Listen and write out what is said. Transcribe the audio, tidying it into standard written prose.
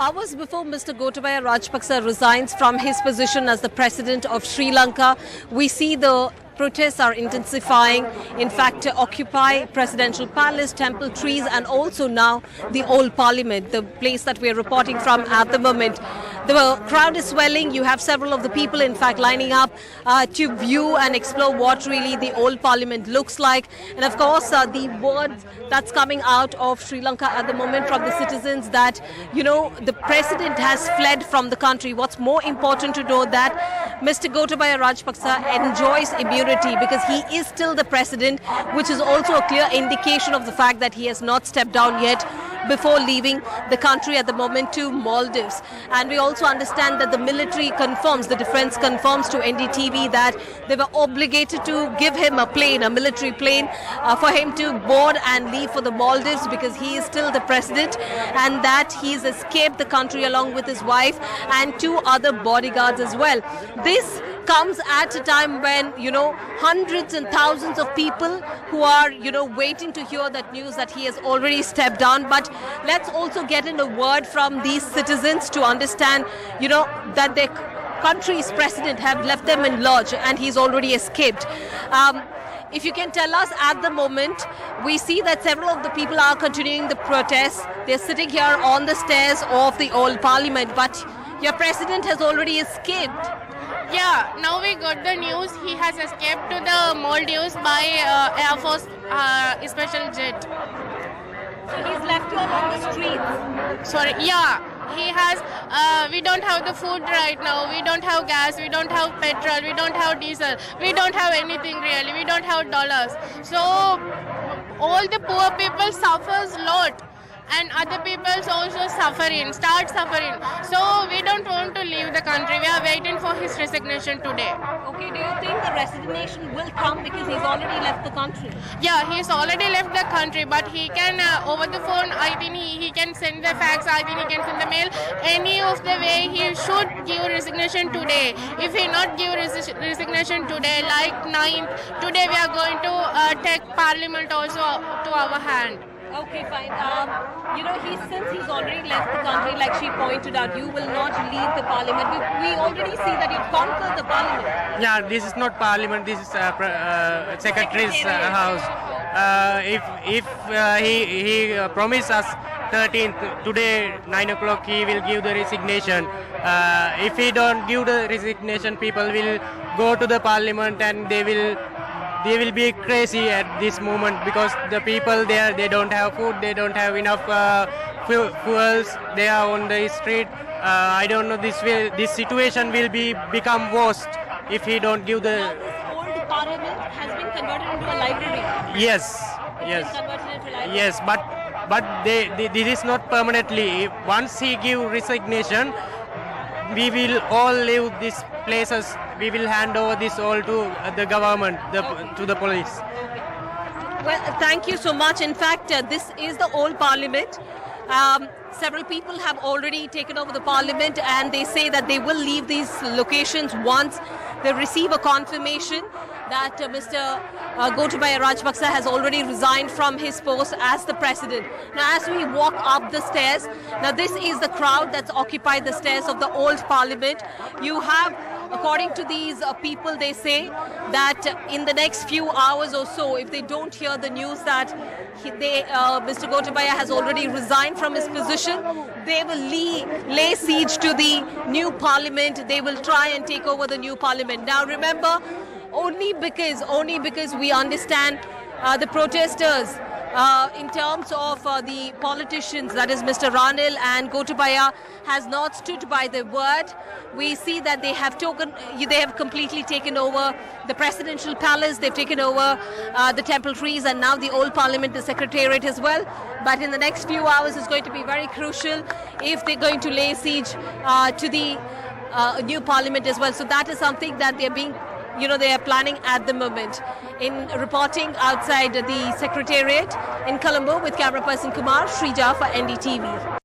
Hours before Mr. Gotabaya Rajapaksa resigns from his position as the president of Sri Lanka, we see the protests are intensifying. In fact, Occupy Presidential Palace, Temple Trees, and also now the Old Parliament, the place that we are reporting from at the moment. The crowd is swelling. You have several of the people, in fact, lining up to view and explore what really the Old Parliament looks like. And of course, the words that's coming out of Sri Lanka at the moment from the citizens that, the president has fled from the country. What's more important to know that Mr. Gotabaya Rajapaksa enjoys immunity because he is still the president, which is also a clear indication of the fact that he has not stepped down yet before leaving the country at the moment to Maldives. And we also understand that the military confirms, the defense confirms to NDTV that they were obligated to give him a plane, a military plane, for him to board and leave for the Maldives because he is still the president, and that he's escaped the country along with his wife and two other bodyguards as well. This comes at a time when, hundreds and thousands of people who are, waiting to hear that news that he has already stepped down. But let's also get in a word from these citizens to understand, that their country's president have left them in lurch and he's already escaped. If you can tell us at the moment, we see that several of the people are continuing the protests. They're sitting here on the stairs of the Old Parliament, but your president has already escaped. Yeah, now we got the news he has escaped to the Maldives by Air Force special jet. So he's left you on the streets? Sorry, yeah. He has, we don't have the food right now, we don't have gas, we don't have petrol, we don't have diesel, we don't have anything really, we don't have dollars. So all the poor people suffers a lot. And other people also start suffering. So we don't want to leave the country. We are waiting for his resignation today. Okay, do you think the resignation will come because he's already left the country? Yeah, he's already left the country, but he can, over the phone, I think he can send the fax, I think he can send the mail. Any of the way, he should give resignation today. If he not give resignation today, like 9th, today we are going to take parliament also to our hand. Okay, fine. Since he's already left the country, like she pointed out, you will not leave the parliament. We already see that you've conquered the parliament. Yeah, this is not parliament. This is secretary's house. If he promised us 13th today 9 o'clock, he will give the resignation. If he don't give the resignation, people will go to the parliament and they will be crazy at this moment because the people there, they don't have food, they don't have enough fuels, they are on the street. I don't know, this situation will become worse if he don't give the... Now this old parliament has been converted into a library. Yes. Yes, but this is not permanently. Once he give resignation, we will all leave these places. We will hand over this all to the government, to the police. Well, thank you so much. In fact, this is the Old Parliament. Several people have already taken over the parliament and they say that they will leave these locations once they receive a confirmation that Mr. Gotabaya Rajapaksa has already resigned from his post as the president. Now, as we walk up the stairs, now this is the crowd that's occupied the stairs of the Old Parliament. You have, according to these people, they say that in the next few hours or so, if they don't hear the news that Mr. Gotabaya has already resigned from his position, they will lay siege to the new parliament. They will try and take over the new parliament. Now, remember, only because we understand the protesters in terms of the politicians, that is Mr. Ranil and Gotabaya, has not stood by their word. We see that they have completely taken over the presidential palace, they've taken over the Temple Trees and now the Old Parliament, the Secretariat as well. But in the next few hours it's going to be very crucial if they're going to lay siege to the new Parliament as well. So that is something that they are planning at the moment. In reporting outside the Secretariat in Colombo with camera person Kumar, Sreeja for NDTV.